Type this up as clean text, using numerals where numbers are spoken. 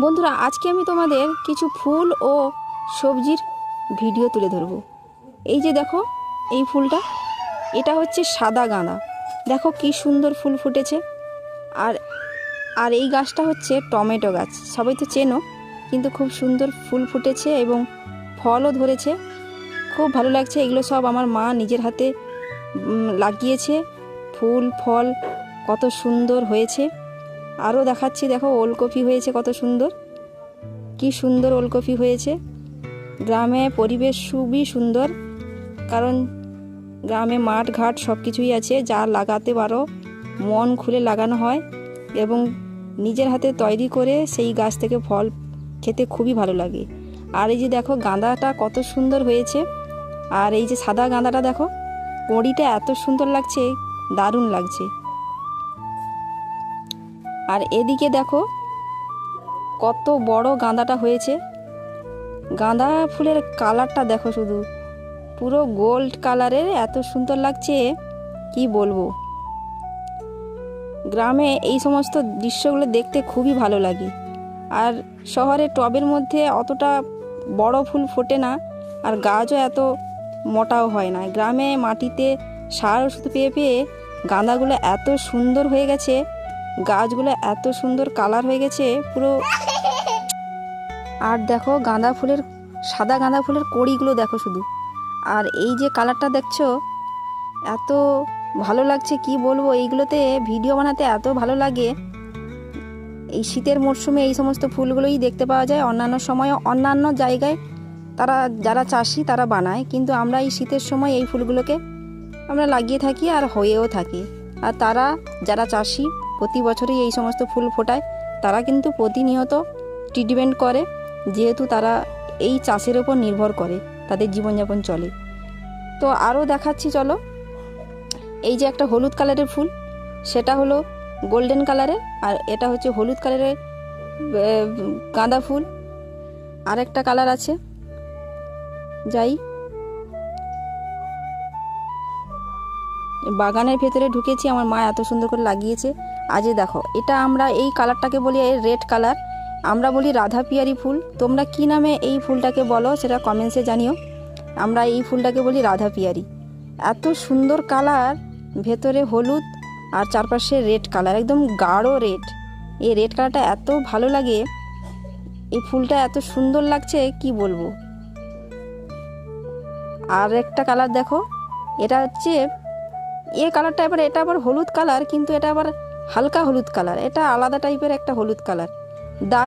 বন্ধুরা, আজকে আমি তোমাদের কিছু ফুল ও সবজির ভিডিও তুলে ধরব। এই যে দেখো, এই ফুলটা, এটা হচ্ছে সাদা গাঁদা। দেখো কি সুন্দর ফুল ফুটেছে। আর আর এই গাছটা হচ্ছে টমেটো গাছ, সবাই তো চেনো, কিন্তু খুব সুন্দর ফুল ফুটেছে এবং ফলও ধরেছে। খুব ভালো লাগছে। এগুলো সব আমার মা নিজের হাতে লাগিয়েছে। ফুল ফল কত সুন্দর হয়েছে। আরও দেখাচ্ছি, দেখো ওলকপি হয়েছে কত সুন্দর, কি সুন্দর ওলকপি হয়েছে। গ্রামে পরিবেশ খুবই সুন্দর, কারণ গ্রামে মাঠ ঘাট সব কিছুই আছে। যা লাগাতে পারো মন খুলে লাগানো হয় এবং নিজের হাতে তৈরি করে সেই গাছ থেকে ফল খেতে খুবই ভালো লাগে। আর এই যে দেখো গাঁদাটা কত সুন্দর হয়েছে। আর এই যে সাদা গাঁদাটা দেখো, কড়িটা এত সুন্দর লাগছে, দারুণ লাগছে। আর এদিকে দেখো কত বড় গাঁদাটা হয়েছে। গাঁদা ফুলের কালারটা দেখো, শুধু পুরো গোল্ড কালারের, এত সুন্দর লাগছে কি বলবো। গ্রামে এই সমস্ত দৃশ্যগুলো দেখতে খুবই ভালো লাগে। আর শহরে টবের মধ্যে অতটা বড় ফুল ফোটে না, আর গাছও এত মোটাও হয় না। গ্রামে মাটিতে সার ওষুধ পেয়ে পেয়ে গাঁদাগুলো এত সুন্দর হয়ে গেছে, গাছগুলো এত সুন্দর কালার হয়ে গেছে পুরো। আর দেখো গাঁদা ফুলের, সাদা গাঁদা ফুলের কড়িগুলো দেখো শুধু। আর এই যে কালারটা দেখছো, এত ভালো লাগছে কি বলবো। এইগুলোতে ভিডিও বানাতে এত ভালো লাগে। এই শীতের মরশুমে এই সমস্ত ফুলগুলোই দেখতে পাওয়া যায়। অন্যান্য সময় অন্যান্য জায়গায় তারা যারা চাষি তারা বানায়, কিন্তু আমরা এই শীতের সময় এই ফুলগুলোকে আমরা লাগিয়ে থাকি আর হয়েও থাকে। আর তারা যারা চাষি প্রতি বছরই এই সমস্ত ফুল ফোটায়, তারা কিন্তু প্রতিনিয়ত ট্রিটমেন্ট করে, যেহেতু তারা এই চাষের ওপর নির্ভর করে, তাদের জীবনযাপন চলে। তো আরও দেখাচ্ছি চলো। এই যে একটা হলুদ কালারের ফুল, সেটা হলো গোল্ডেন কালারের, আর এটা হচ্ছে হলুদ কালারের গাঁদা ফুল। আর একটা কালার আছে, যাই বাগানের ভেতরে ঢুকেছি, আমার মা এত সুন্দর করে লাগিয়েছে। আজে দেখো, এটা আমরা এই কালারটাকে বলি রেড কালার, আমরা বলি রাধা পিয়ারি ফুল। তোমরা কি নামে এই ফুলটাকে বলো সেটা কমেন্টসে জানিও। আমরা এই ফুলটাকে বলি রাধা পিয়ারি। এত সুন্দর কালার, ভেতরে হলুদ আর চারপাশে রেড কালার, একদম গাঢ় রেড। এই রেড কালারটা এত ভালো লাগে, এই ফুলটা এত সুন্দর লাগছে কি বলবো। আর একটা কালার দেখো, এটা হচ্ছে এই কালারটা, এটা আবার হলুদ কালার, কিন্তু এটা আবার হালকা হলুদ কালার, এটা আলাদা টাইপের একটা হলুদ কালার।